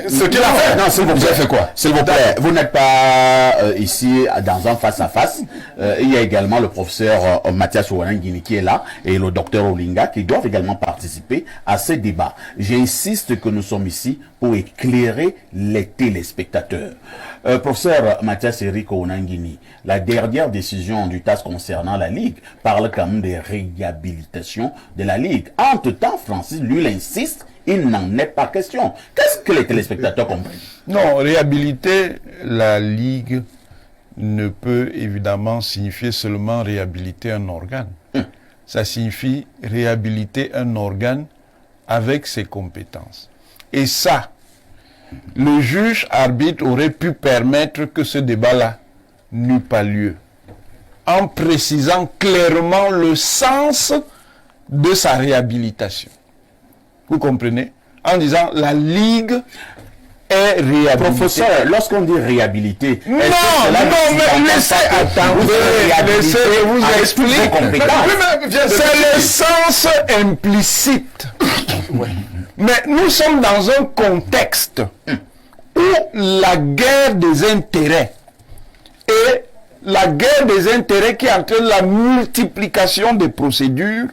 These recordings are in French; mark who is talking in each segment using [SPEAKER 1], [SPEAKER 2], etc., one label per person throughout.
[SPEAKER 1] ce qu'il a fait.
[SPEAKER 2] Non, s'il vous plaît.
[SPEAKER 1] Vous avez fait quoi?
[SPEAKER 2] S'il vous plaît, vous n'êtes pas ici dans un face-à-face. Il y a également le professeur Mathias Ouanangini qui est là et le docteur Olinga qui doivent également participer à ces débats. J'insiste que nous sommes ici pour éclairer les téléspectateurs. Professeur Mathias Eric Ouanangini, la dernière décision du TAS concernant la Ligue parle quand même de réhabilitation de la Ligue. Entre-temps, Francis, lui, il insiste, il n'en est pas question. Qu'est-ce que les téléspectateurs comprennent?
[SPEAKER 3] Non, réhabiliter la Ligue ne peut évidemment signifier seulement réhabiliter un organe. Ça signifie réhabiliter un organe avec ses compétences. Et ça, le juge arbitre aurait pu permettre que ce débat-là n'eût pas lieu, en précisant clairement le sens de sa réhabilitation. Vous comprenez? En disant la Ligue est réhabilitée.
[SPEAKER 2] Professeur, lorsqu'on dit réhabilité,
[SPEAKER 3] non, mais laissez attendre, laissez, je vous explique. C'est le sens implicite. Mais nous sommes dans un contexte où la guerre des intérêts et la guerre des intérêts qui entraîne la multiplication des procédures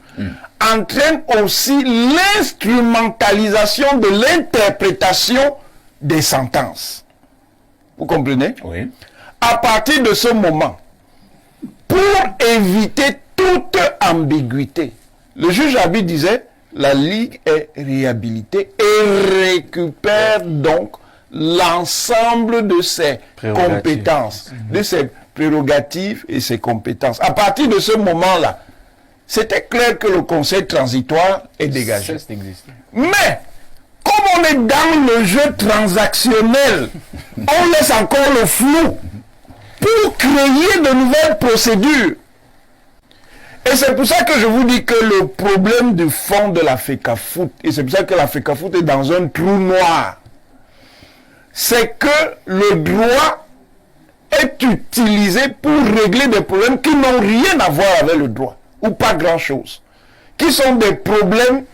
[SPEAKER 3] entraîne aussi l'instrumentalisation de l'interprétation des sentences. Vous comprenez?
[SPEAKER 2] Oui.
[SPEAKER 3] À partir de ce moment, pour éviter toute ambiguïté, le juge arbitre disait la Ligue est réhabilitée et récupère donc l'ensemble de ses compétences, de ses prérogatives et ses compétences. À partir de ce moment-là, c'était clair que le conseil transitoire est dégagé. Mais, comme on est dans le jeu transactionnel, on laisse encore le flou pour créer de nouvelles procédures. Et c'est pour ça que je vous dis que le problème du fond de la FECAFOOT, et c'est pour ça que la FECAFOOT est dans un trou noir, c'est que le droit est utilisé pour régler des problèmes qui n'ont rien à voir avec le droit, ou pas grand-chose, qui sont des problèmes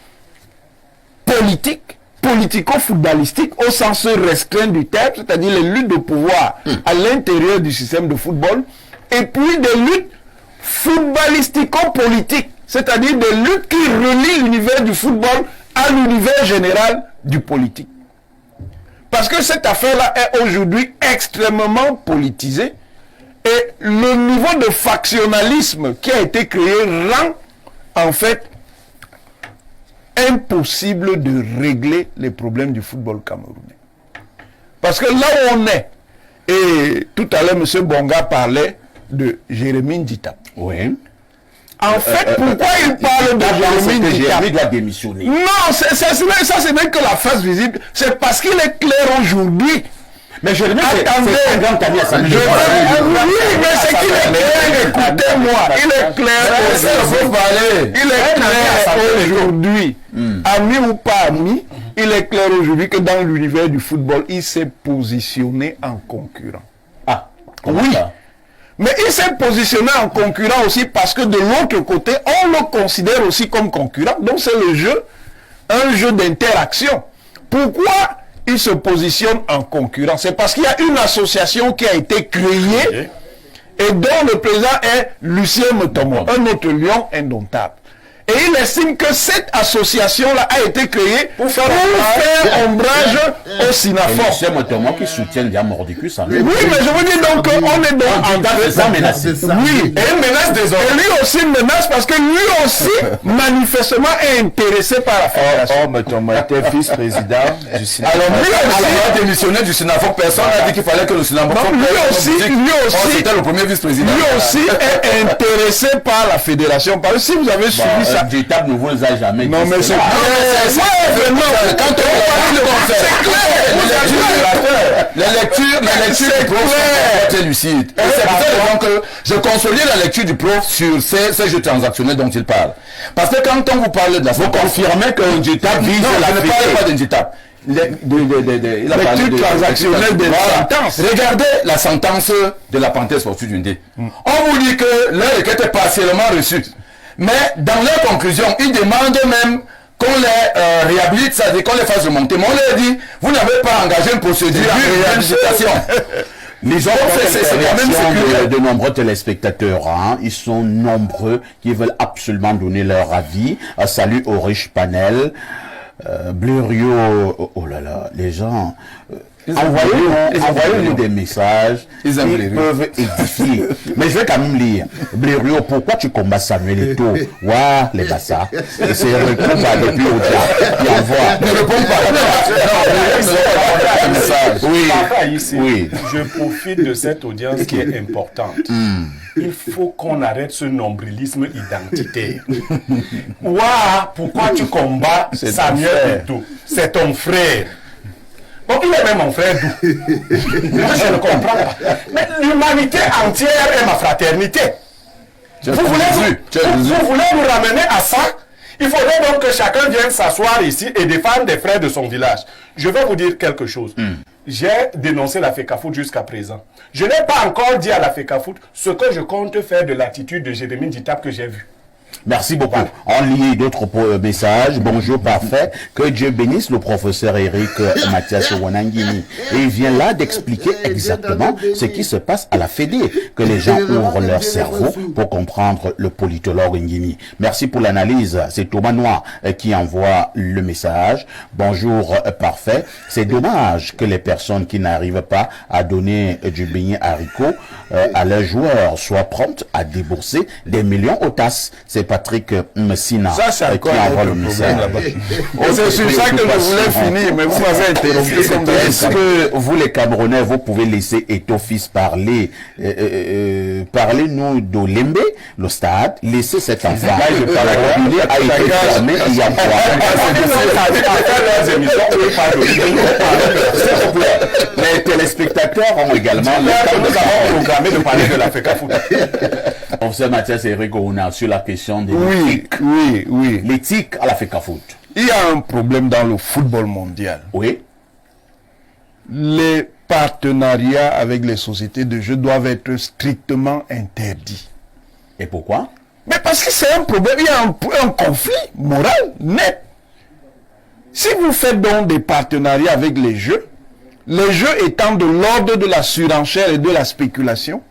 [SPEAKER 3] politiques, politico-footballistiques au sens restreint du terme, c'est-à-dire les luttes de pouvoir à l'intérieur du système de football, et puis des luttes footballistico-politiques, c'est-à-dire des luttes qui relient l'univers du football à l'univers général du politique. Parce que cette affaire-là est aujourd'hui extrêmement politisée et le niveau de factionnalisme qui a été créé rend en fait impossible de régler les problèmes du football camerounais. Parce que là où on est, et tout à l'heure M. Bonga parlait de Jérémy Ndita.
[SPEAKER 2] Oui.
[SPEAKER 3] En fait, pourquoi il parle de Jérémy Ndita?
[SPEAKER 2] Jérémy doit démissionner.
[SPEAKER 3] Non, ça c'est même que la face visible. C'est parce qu'il est clair aujourd'hui.
[SPEAKER 2] Mais Jérémy,
[SPEAKER 3] attendez,
[SPEAKER 2] c'est un grand ami à sa
[SPEAKER 3] oui, mais c'est qu'il est clair, écoutez-moi, il est clair, il est clair aujourd'hui, ami ou pas ami, il est clair aujourd'hui que dans l'univers du football, il s'est positionné en concurrent.
[SPEAKER 2] Ah,
[SPEAKER 3] oui.
[SPEAKER 2] Ça?
[SPEAKER 3] Mais il s'est positionné en concurrent aussi parce que de l'autre côté, on le considère aussi comme concurrent. Donc c'est le jeu, un jeu d'interaction. Pourquoi il se positionne en concurrent? C'est parce qu'il y a une association qui a été créée et dont le président est Lucien Mutombo, un autre lion indomptable. Et il estime que cette association-là a été créée pour faire ombrage au Sinafor.
[SPEAKER 2] C'est Mutombo qui soutient déjà Mordicus.
[SPEAKER 3] Oui, mais je veux dire donc on est donc en train
[SPEAKER 2] de menacer.
[SPEAKER 3] Oui, et une menace désormais. Et lui aussi menace parce que lui aussi manifestement est intéressé par la fédération.
[SPEAKER 1] Oh, Mutombo était vice-président du Sinafor.
[SPEAKER 3] Alors lui aussi,
[SPEAKER 1] il a démissionné du Sinafor. Personne n'a dit qu'il fallait que le Sinafor.
[SPEAKER 3] Lui aussi,
[SPEAKER 1] c'était le premier vice-président.
[SPEAKER 3] Lui aussi est intéressé par la fédération. Parce que si vous avez suivi ça.
[SPEAKER 2] D'étape ne vous a jamais dit.
[SPEAKER 3] Non, mais c'est clair.
[SPEAKER 1] Quand on les lectures du prof sont lucides. Et c'est pour ça que je consolide la lecture du prof sur ces jeux transactionnels dont il parle. Parce que quand on vous parle de la vous confirmez que Ndita vise la ne parle pas d'Ndita.
[SPEAKER 3] Lecture transactionnelle des sentences.
[SPEAKER 1] Regardez la sentence de la Panthère sportive du Ndé. On vous dit que leur requête est partiellement reçue. Mais dans leur conclusion, ils demandent même qu'on les réhabilite, c'est-à-dire qu'on les fasse remonter. Mais on leur dit, vous n'avez pas engagé une procédure de réhabilitation.
[SPEAKER 2] Les autres,
[SPEAKER 1] c'est quand même sécurisé.
[SPEAKER 2] de nombreux téléspectateurs, hein, ils sont nombreux qui veulent absolument donner leur avis. Salut au riche panel. Blériot, oh là là, les gens... Envoyez-nous des messages qui peuvent édifier. Mais je vais quand même lire. Blériot, pourquoi tu combats Samuel Eto'o? Ouah, les bassards. C'est le combat depuis au diable qui envoie.
[SPEAKER 1] Ne réponds pas.
[SPEAKER 2] Oui.
[SPEAKER 4] Je profite de cette audience qui est importante. Il faut qu'on arrête ce nombrilisme identitaire. Ouah, pourquoi tu combats Samuel Eto'o? C'est ton frère. Donc il est même mon frère d'où? Moi je ne comprends pas. Mais l'humanité entière est ma fraternité. Vous voulez nous ramener à ça? Il faudrait donc que chacun vienne s'asseoir ici et défendre des frères de son village. Je vais vous dire quelque chose. J'ai dénoncé la FECAFOOT jusqu'à présent. Je n'ai pas encore dit à la FECAFOOT ce que je compte faire de l'attitude de Jérémie Ditape que j'ai vue.
[SPEAKER 2] Merci beaucoup. On lit d'autres messages. Bonjour, parfait. Que Dieu bénisse le professeur Eric Mathias Wanangini. Et il vient là d'expliquer exactement ce qui se passe à la Fédé. Que les gens ouvrent leur cerveau pour comprendre le politologue Ngini. Merci pour l'analyse. C'est Thomas Noir qui envoie le message. Bonjour, parfait. C'est dommage que les personnes qui n'arrivent pas à donner du beignet haricot à leurs joueurs soient promptes à débourser des millions aux tasses. C'est Patrick Messina
[SPEAKER 3] qui
[SPEAKER 2] envoie le message.
[SPEAKER 3] C'est sur ça que je voulais finir, mais vous m'avez interrompu.
[SPEAKER 2] Est-ce que vous les Camerounais, vous pouvez laisser Eto'o fils parler parlez-nous d'Olembe, le stade, laissez cet enfant. Il a été fermé il y a Les téléspectateurs ont également
[SPEAKER 4] nous avons programmé de parler de la FECAFOOT.
[SPEAKER 2] Professeur Mathias Eric, on a sur la question de l'éthique.
[SPEAKER 3] Oui.
[SPEAKER 2] L'éthique à la FECAFOOT.
[SPEAKER 3] Il y a un problème dans le football mondial.
[SPEAKER 2] Oui.
[SPEAKER 3] Les partenariats avec les sociétés de jeux doivent être strictement interdits.
[SPEAKER 2] Et pourquoi?
[SPEAKER 3] Mais parce que c'est un problème, il y a un conflit moral net. Si vous faites donc des partenariats avec les jeux étant de l'ordre de la surenchère et de la spéculation,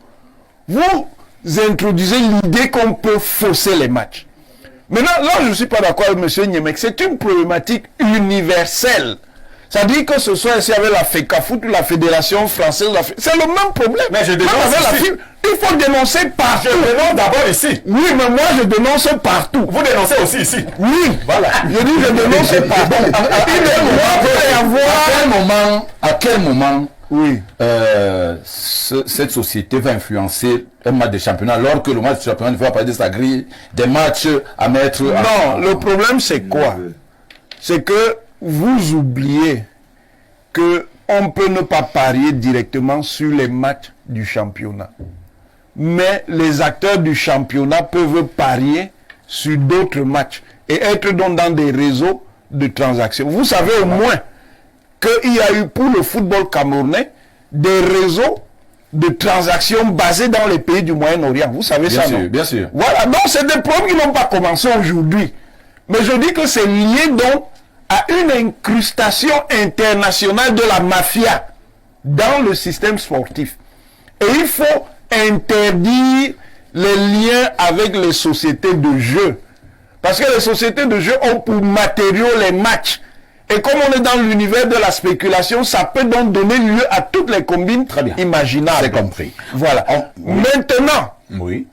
[SPEAKER 3] vous introduisez l'idée qu'on peut fausser les matchs. Maintenant, là, je ne suis pas d'accord avec M. Niemek, c'est une problématique universelle. Ça dit que ce soit ici avec la FECAFOOT ou la Fédération française, c'est le même problème.
[SPEAKER 4] Mais je dénonce ici.
[SPEAKER 3] Il faut dénoncer partout.
[SPEAKER 4] Je dénonce d'abord ici.
[SPEAKER 3] Oui, mais moi je dénonce partout.
[SPEAKER 4] Vous dénoncez aussi ici.
[SPEAKER 3] Oui, voilà. Je dis je dénonce partout.
[SPEAKER 1] À quel moment
[SPEAKER 3] oui.
[SPEAKER 1] Cette société va influencer un match de championnat alors que le match de championnat ne va pas de sa grille, des matchs à mettre...
[SPEAKER 3] Non, le problème c'est quoi? C'est que vous oubliez que on peut ne pas parier directement sur les matchs du championnat. Mais les acteurs du championnat peuvent parier sur d'autres matchs et être donc dans des réseaux de transactions. Vous savez au moins qu'il y a eu pour le football camerounais des réseaux de transactions basés dans les pays du Moyen-Orient. Vous savez
[SPEAKER 1] bien
[SPEAKER 3] ça,
[SPEAKER 1] sûr,
[SPEAKER 3] non?
[SPEAKER 1] Bien sûr.
[SPEAKER 3] Voilà, donc c'est des problèmes qui n'ont pas commencé aujourd'hui. Mais je dis que c'est lié donc à une incrustation internationale de la mafia dans le système sportif. Et il faut interdire les liens avec les sociétés de jeux. Parce que les sociétés de jeux ont pour matériaux les matchs. Et comme on est dans l'univers de la spéculation, ça peut donc donner lieu à toutes les combines imaginables.
[SPEAKER 2] C'est compris.
[SPEAKER 3] Voilà.
[SPEAKER 2] Oui.
[SPEAKER 3] Maintenant,
[SPEAKER 2] oui.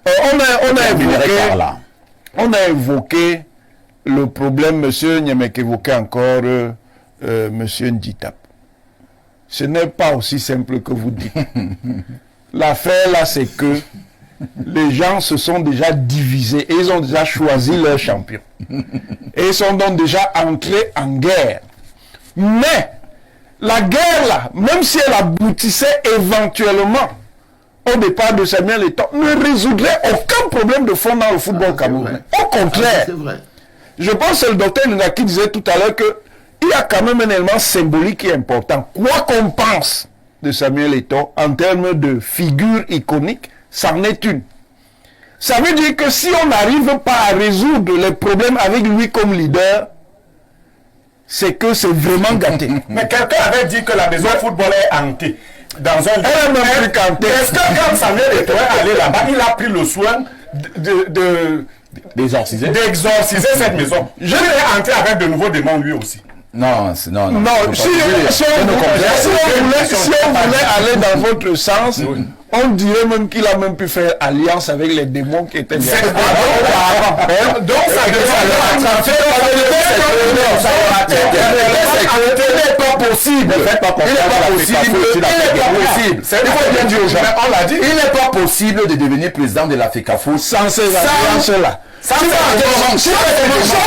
[SPEAKER 3] On a évoqué le problème, monsieur Niemek évoquait encore monsieur Nditap. Ce n'est pas aussi simple que vous dites. L'affaire là, c'est que les gens se sont déjà divisés et ils ont déjà choisi leur champion. Et ils sont donc déjà entrés en guerre. Mais la guerre là, même si elle aboutissait éventuellement au départ de Samuel Eto'o, ne résoudrait aucun problème de fond dans le football camerounais. Au contraire.
[SPEAKER 5] C'est vrai.
[SPEAKER 3] Je pense que c'est le docteur Luna qui disait tout à l'heure qu'il y a quand même un élément symbolique qui est important. Quoi qu'on pense de Samuel Eto'o en termes de figure iconique, ça en est une. Ça veut dire que si on n'arrive pas à résoudre les problèmes avec lui comme leader, c'est que c'est vraiment gâté.
[SPEAKER 4] Mais quelqu'un avait dit que la maison football est hantée. Dans un
[SPEAKER 3] Elle est même plus qu'hantée.
[SPEAKER 4] Est-ce que quand Samuel Eto'o est allé là-bas, il a pris le soin
[SPEAKER 2] D'exorciser.
[SPEAKER 4] d'exorciser cette maison? Je l'ai entré avec de nouveaux démons lui aussi.
[SPEAKER 1] Non, non.
[SPEAKER 3] Non, si on voulait aller dans votre sens, on dirait même qu'il a même pu faire alliance avec les démons qui étaient derrière.
[SPEAKER 4] Donc ça
[SPEAKER 1] Il n'est pas possible. Il n'est pas possible. Il faut bien dire aux gens.
[SPEAKER 4] On l'a dit.
[SPEAKER 1] Il n'est pas possible de devenir président de la FECAFO
[SPEAKER 3] Sans ces alliances-là. Sauf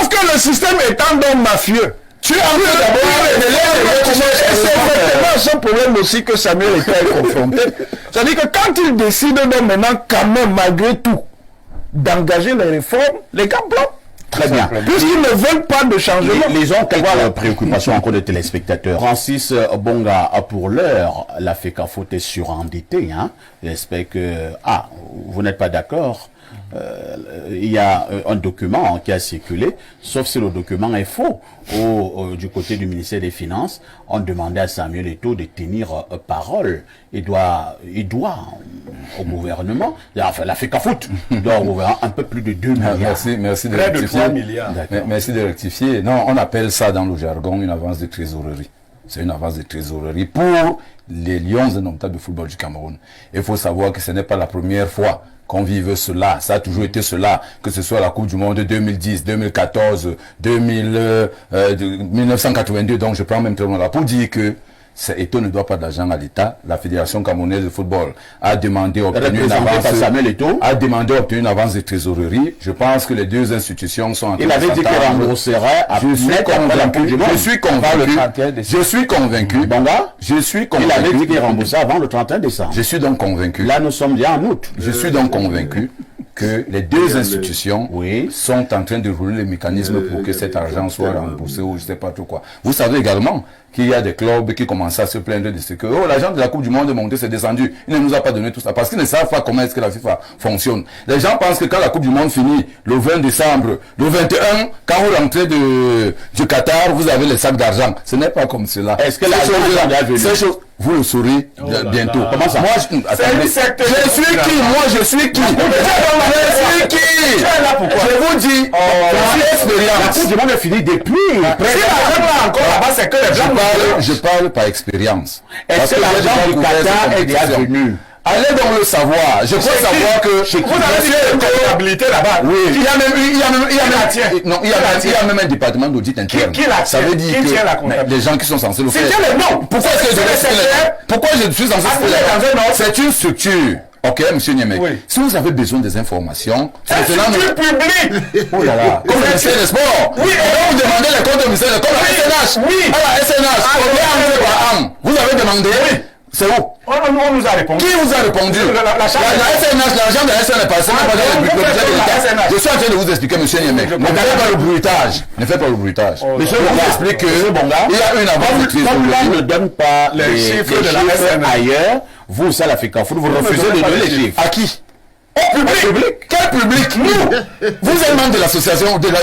[SPEAKER 3] que le système étant donc mafieux. Tu as vu d'abord, c'est ce problème aussi que Samuel était confronté. C'est-à-dire que quand il décide donc maintenant, quand même, malgré tout, d'engager les réformes, les gars bloquent.
[SPEAKER 2] Très bien.
[SPEAKER 3] Puisqu'ils ne veulent pas de changement.
[SPEAKER 2] Lisons quelques préoccupations encore de téléspectateurs. Francis Bonga, pour l'heure, la FECAFO est surendettée. Hein. J'espère que... Ah, vous n'êtes pas d'accord. Il y a un document qui a circulé, sauf si le document est faux. Du côté du ministère des Finances, on demandait à Samuel Eto'o de tenir parole. Il doit au gouvernement, enfin la FECAFO doit au gouvernement un peu plus de 2 milliards.
[SPEAKER 1] Merci de
[SPEAKER 4] Près de
[SPEAKER 1] rectifier.
[SPEAKER 4] 3 milliards.
[SPEAKER 1] Merci de rectifier. Non, on appelle ça dans le jargon une avance de trésorerie. C'est une avance de trésorerie pour les Lions indomptables de football du Cameroun. Il faut savoir que ce n'est pas la première fois qu'on vive cela. Ça a toujours été cela, que ce soit la Coupe du Monde de 2010, 2014, 1982. Donc je prends même tout là pour dire que Eto'o ne doit pas d'argent à l'État. La Fédération camerounaise de football a demandé obtenir une avance de trésorerie. Je pense que les deux institutions sont en train de
[SPEAKER 2] Il avait dit qu'il rembourserait à
[SPEAKER 1] Je suis convaincu.
[SPEAKER 2] Bonga,
[SPEAKER 1] Je suis convaincu.
[SPEAKER 2] il avait dit qu'il remboursait avant le 31 décembre.
[SPEAKER 1] Je suis donc convaincu.
[SPEAKER 2] Là, nous sommes bien en août.
[SPEAKER 1] Je suis donc convaincu que les deux institutions sont en train de rouler les mécanismes pour que cet argent soit remboursé ou je sais pas trop quoi. Vous savez également qu'il y a des clubs qui commencent à se plaindre de ce que l'argent de la Coupe du Monde est monté, c'est descendu. Il ne nous a pas donné tout ça parce qu'ils ne savent pas comment est-ce que la FIFA fonctionne. Les gens pensent que quand la Coupe du Monde finit le 20 décembre, le 21, quand vous rentrez du Qatar, vous avez les sacs d'argent. Ce n'est pas comme cela.
[SPEAKER 2] Est-ce que l'argent est venu?
[SPEAKER 1] Ces choses, vous le saurez bientôt. Comment ça? Moi, je suis qui? Moi, je suis qui? Je suis qui? Je vous dis,
[SPEAKER 2] La Coupe du Monde est finie depuis.
[SPEAKER 4] Si l'argent là encore là-bas, c'est que les gens
[SPEAKER 1] je parle par expérience.
[SPEAKER 2] Est-ce que l'argent du Qatar est déjà venu?
[SPEAKER 1] Allez donc le savoir. Je crois savoir que
[SPEAKER 4] vous avez dit une comptabilité là-bas.
[SPEAKER 1] Oui. Il y a même un département d'audit interne. Ça veut dire que les gens qui sont censés le faire. Pourquoi je suis censé le faire? C'est une structure. Ok, monsieur Niemek.
[SPEAKER 4] Oui.
[SPEAKER 1] Si vous avez besoin des informations,
[SPEAKER 4] c'est une structure publique.
[SPEAKER 1] Oh là là. Comme le ministère des Sports. Oui. Et donc vous demandez les comptes du ministère des Sports. Comme la SNH. Oui. À la SNH. Vous avez demandé. Oui. C'est où?
[SPEAKER 4] On nous a répondu.
[SPEAKER 1] Qui vous a répondu? La SNH, l'argent de la SNH est passé dans le budget de l'État. Je suis en train de vous expliquer, monsieur Niemek. Ne faites pas le bruitage. Ne faites pas le bruitage.
[SPEAKER 2] Monsieur
[SPEAKER 1] Bonga explique qu'il y a une avance de trésorerie.
[SPEAKER 2] Comme on ne donne pas les chiffres de la SNH ailleurs, vous, ça la FECAFO, vous refusez de donner les chiffres.
[SPEAKER 1] À qui? Au public. Quel public? Nous. Vous êtes membre de l'association de la...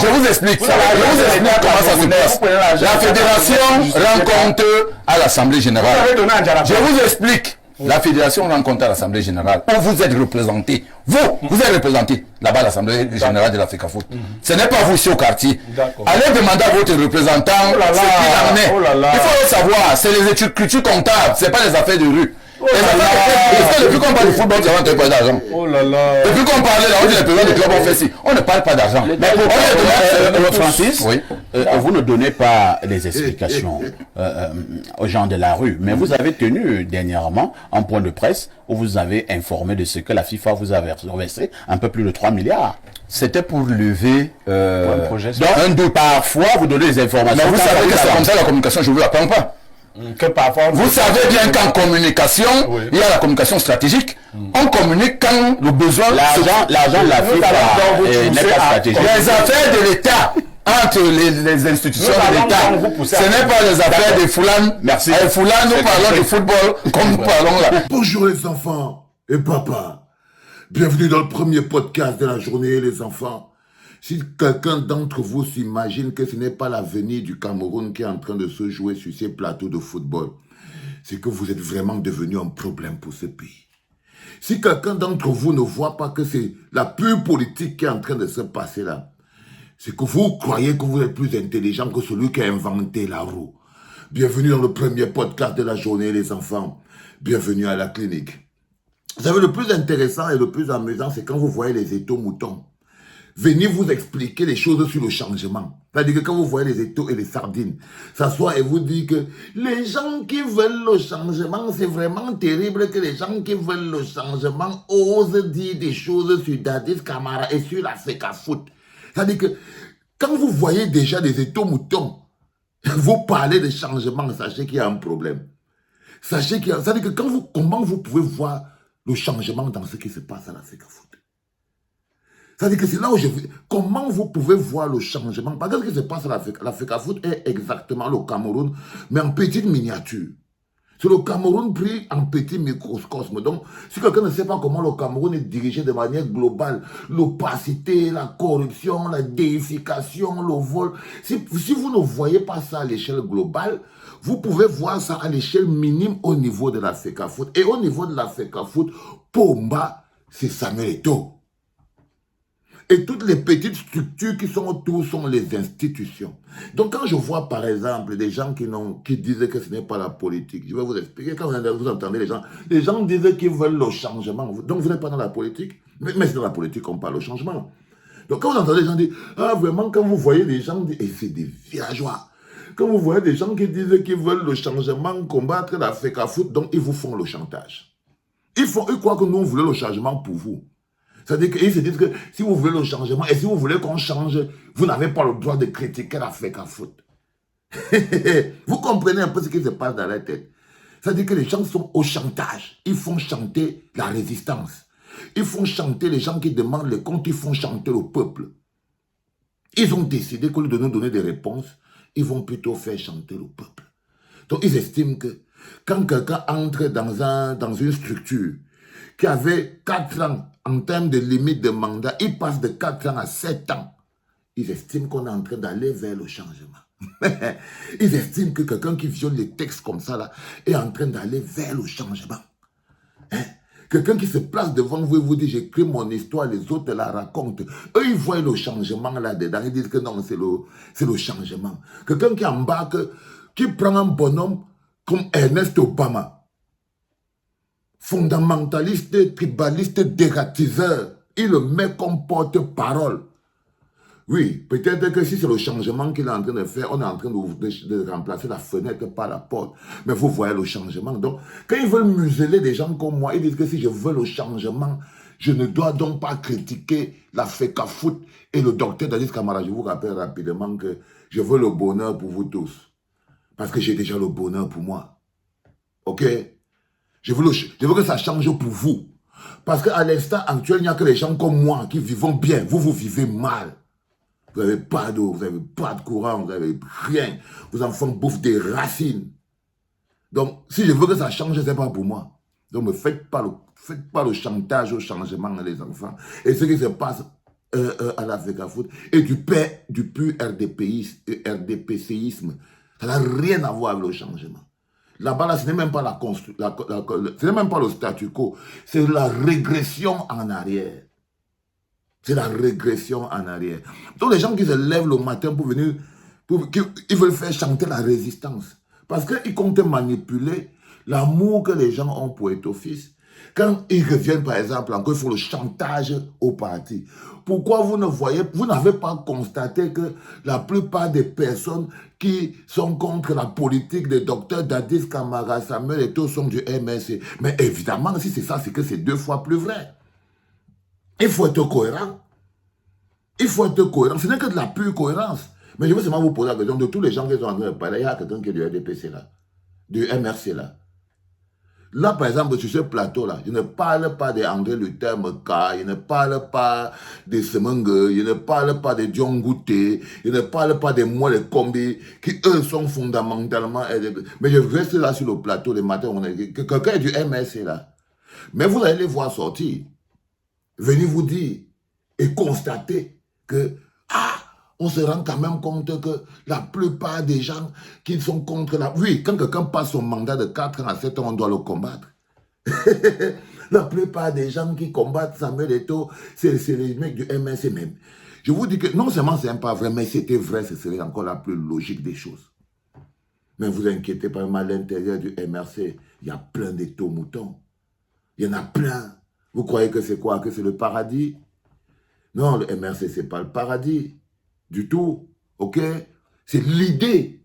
[SPEAKER 1] Je vous explique comment ça se passe. La fédération rencontre à l'Assemblée générale. Je vous explique. La fédération rencontre à l'Assemblée générale où vous êtes représenté. Vous êtes représenté là-bas à l'Assemblée générale de la FECAFO. Ce n'est pas vous ici au quartier. Allez demander à votre représentant ce qu'il en est. Il faut le savoir, c'est les écritures comptables, ce n'est pas les affaires de rue. Depuis qu'on parle de football, tu n'as pas d'argent. Depuis qu'on parlait là, on dit les présidents du club ont fait ci. On ne parle pas d'argent.
[SPEAKER 2] Francis, vous ne donnez pas les explications aux gens de la rue, mais vous avez tenu dernièrement un point de presse où vous avez informé de ce que la FIFA vous avait versé un peu plus de 3 milliards.
[SPEAKER 1] C'était pour lever
[SPEAKER 2] un doute. Parfois, vous donnez des informations.
[SPEAKER 1] Mais vous savez que c'est comme ça la communication, je ne vous l'apprends pas.
[SPEAKER 4] Que parfois,
[SPEAKER 1] vous savez bien qu'en communication, il y a la communication stratégique. On communique quand le besoin...
[SPEAKER 2] L'argent de la FIFA n'est pas stratégique.
[SPEAKER 1] Les affaires de l'État, entre les institutions de l'État, ce n'est pas les affaires des Foulans.
[SPEAKER 2] Merci.
[SPEAKER 1] Foulans, nous parlons de football comme nous parlons là.
[SPEAKER 5] Bonjour les enfants et papa. Bienvenue dans le premier podcast de la journée, les enfants. Si quelqu'un d'entre vous s'imagine que ce n'est pas l'avenir du Cameroun qui est en train de se jouer sur ces plateaux de football, c'est que vous êtes vraiment devenu un problème pour ce pays. Si quelqu'un d'entre vous ne voit pas que c'est la pure politique qui est en train de se passer là, c'est que vous croyez que vous êtes plus intelligent que celui qui a inventé la roue. Bienvenue dans le premier podcast de la journée, les enfants. Bienvenue à la clinique. Vous savez, le plus intéressant et le plus amusant, c'est quand vous voyez les étaux-moutons venir vous expliquer les choses sur le changement. C'est-à-dire que quand vous voyez les étaux et les sardines, s'asseoir et vous dire que les gens qui veulent le changement, c'est vraiment terrible que les gens qui veulent le changement osent dire des choses sur Dadis Camara et sur la FECAFOOT. C'est-à-dire que quand vous voyez déjà les étaux-moutons, vous parlez de changement, sachez qu'il y a un problème. Sachez qu'il y a... C'est-à-dire que comment vous pouvez voir le changement dans ce qui se passe à la FECAFOOT. C'est-à-dire que c'est là où je veux... Comment vous pouvez voir le changement? Parce que ce qui se passe à la FECAFOOT est exactement le Cameroun, mais en petite miniature. C'est le Cameroun pris en petit microcosme. Donc, si quelqu'un ne sait pas comment le Cameroun est dirigé de manière globale, l'opacité, la corruption, la déification, le vol, si vous ne voyez pas ça à l'échelle globale, vous pouvez voir ça à l'échelle minime au niveau de la FECAFOOT. Et au niveau de la FECAFOOT, Pomba, c'est Samuel Eto'o. Et toutes les petites structures qui sont autour sont les institutions. Donc quand je vois par exemple des gens qui disent que ce n'est pas la politique, je vais vous expliquer, quand vous entendez les gens disent qu'ils veulent le changement. Donc vous n'êtes pas dans la politique, mais c'est dans la politique qu'on parle au changement. Donc quand vous entendez les gens dire, ah vraiment quand vous voyez des gens, et c'est des villageois, quand vous voyez des gens qui disent qu'ils veulent le changement, combattre la FECAFOOT, donc ils vous font le chantage. Ils croient que nous on voulait le changement pour vous. C'est-à-dire qu'ils se disent que si vous voulez le changement et si vous voulez qu'on change, vous n'avez pas le droit de critiquer la FECAFOOT. Vous comprenez un peu ce qui se passe dans la tête. C'est-à-dire que les gens sont au chantage. Ils font chanter la résistance. Ils font chanter les gens qui demandent les comptes. Ils font chanter le peuple. Ils ont décidé qu'au lieu de nous donner des réponses, ils vont plutôt faire chanter le peuple. Donc ils estiment que quand quelqu'un entre dans une structure qui avait 4 ans en termes de limite de mandat, il passe de 4 ans à 7 ans. Ils estiment qu'on est en train d'aller vers le changement. Ils estiment que quelqu'un qui viole les textes comme ça là, est en train d'aller vers le changement. Quelqu'un qui se place devant vous et vous dit j'écris mon histoire, les autres la racontent. Eux ils voient le changement là-dedans, ils disent que non, c'est le changement. Quelqu'un qui embarque, qui prend un bonhomme comme Ernest Obama, fondamentaliste, tribaliste, dératiseur, il le met comme porte-parole. Oui, peut-être que si c'est le changement qu'il est en train de faire, on est en train de remplacer la fenêtre par la porte. Mais vous voyez le changement. Donc, quand ils veulent museler des gens comme moi, ils disent que si je veux le changement, je ne dois donc pas critiquer la FECAFOOT et le docteur Dadis Camara. Je vous rappelle rapidement que je veux le bonheur pour vous tous. Parce que j'ai déjà le bonheur pour moi. Ok? Je veux que ça change pour vous. Parce qu'à l'instant actuel, il n'y a que les gens comme moi qui vivent bien. Vous vivez mal. Vous n'avez pas d'eau, vous n'avez pas de courant, vous n'avez rien. Vos enfants bouffent des racines. Donc, si je veux que ça change, ce n'est pas pour moi. Donc, ne faites pas le chantage au changement, les enfants. Et ce qui se passe à la FECAFOOT est du pur RDPCisme. Ça n'a rien à voir avec le changement. Là-bas, ce n'est même pas ce n'est même pas le statu quo, c'est la régression en arrière. C'est la régression en arrière. Donc les gens qui se lèvent le matin pour venir, ils veulent faire chanter la résistance. Parce qu'ils comptent manipuler l'amour que les gens ont pour être fils. Quand ils reviennent, par exemple, encore, ils font le chantage au parti. Pourquoi vous n'avez pas constaté que la plupart des personnes qui sont contre la politique des docteurs Dadis Camara, Samuel Eto'o sont du MSC. Mais évidemment, si c'est ça, c'est que c'est 2 fois plus vrai. Il faut être cohérent. Il faut être cohérent. Ce n'est que de la pure cohérence. Mais je veux seulement vous poser la question de tous les gens qui sont en train de parler. Il y a quelqu'un qui est du RDPC là, du MRC là. Là, par exemple, sur ce plateau-là, je ne parle pas d'André Luther Meka, je ne parle pas de Semenge, je ne parle pas de John Gouté, je ne parle pas de moi, les combis, qui eux sont fondamentalement... Mais je reste là sur le plateau le matin, quelqu'un est du MSC là. Mais vous allez les voir sortir. venir vous dire et constater que, on se rend quand même compte que la plupart des gens qui sont contre la... Oui, quand quelqu'un passe son mandat de 4 ans à 7 ans, on doit le combattre. La plupart des gens qui combattent Samuel Eto'o, c'est les mecs du MRC même. Je vous dis que non seulement c'est pas vrai, mais c'était vrai, ce serait encore la plus logique des choses. Mais vous inquiétez pas, à l'intérieur du MRC, il y a plein d'étaux moutons. Il y en a plein. Vous croyez que c'est quoi? Que c'est le paradis? Non, le MRC, c'est pas le paradis. Du tout. Ok? C'est l'idée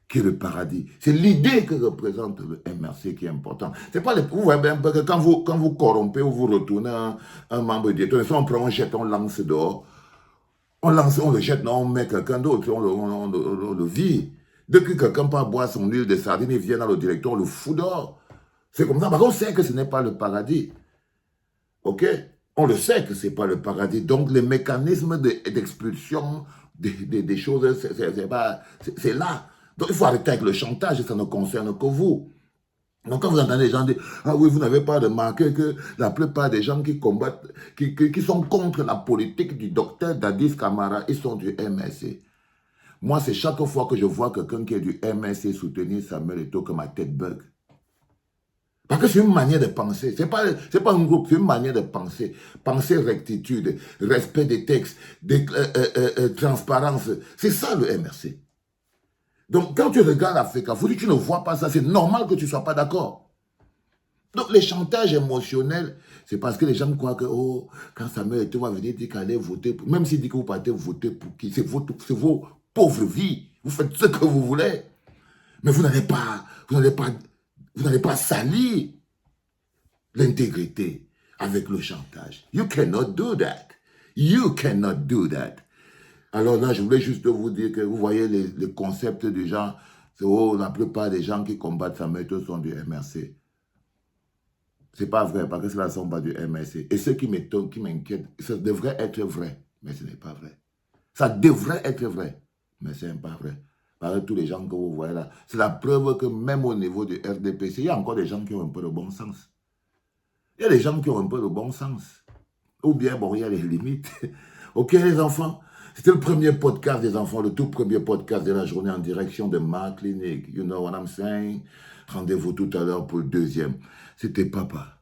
[SPEAKER 5] qui est le paradis. C'est l'idée que représente le MRC qui est important. C'est pas vous voyez bien que quand vous corrompez ou vous retournez un membre du directoire, on prend un jet, on lance dehors. On le jette, non, on met quelqu'un d'autre, on le vit. Dès que quelqu'un part boire son huile de sardine, il vient dans le directeur, on le fout dehors. C'est comme ça. Parce qu'on sait que ce n'est pas le paradis. Ok? On le sait que ce n'est pas le paradis. Donc, les mécanismes d'expulsion des choses, c'est là. Donc, il faut arrêter avec le chantage, ça ne concerne que vous. Donc, quand vous entendez les gens dire « Ah oui, vous n'avez pas remarqué que la plupart des gens qui combattent, qui sont contre la politique du docteur Dadis Camara, ils sont du MRC. » Moi, c'est chaque fois que je vois quelqu'un qui est du MRC soutenir Samuel Eto'o que ma tête bug. Parce que c'est une manière de penser. C'est pas un groupe, c'est une manière de penser. Penser rectitude, respect des textes, transparence. C'est ça le MRC. Donc, quand tu regardes Africa Foot, tu ne vois pas ça. C'est normal que tu ne sois pas d'accord. Donc, les chantages émotionnels, c'est parce que les gens croient que, oh, quand Samuel Eto'o va venir dire qu'il allait voter, même s'il dit que vous partez voter pour qui, c'est vos pauvres vies. Vous faites ce que vous voulez. Mais vous n'allez pas salir l'intégrité avec le chantage. You cannot do that. You cannot do that. Alors là, je voulais juste vous dire que vous voyez les concepts du genre, la plupart des gens qui combattent Samuel Eto'o sont du MRC. C'est pas vrai, parce que ceux-là ne sont pas du MRC. Et ce qui m'étonne, qui m'inquiète, ça devrait être vrai, mais ce n'est pas vrai. Ça devrait être vrai, mais ce n'est pas vrai. Par tous les gens que vous voyez là, c'est la preuve que même au niveau du RDPC, il y a encore des gens qui ont un peu de bon sens. Il y a des gens qui ont un peu de bon sens. Ou bien, bon, il y a les limites. Ok, les enfants? C'était le premier podcast des enfants, le tout premier podcast de la journée en direction de ma clinique. You know what I'm saying? Rendez-vous tout à l'heure pour le deuxième. C'était papa.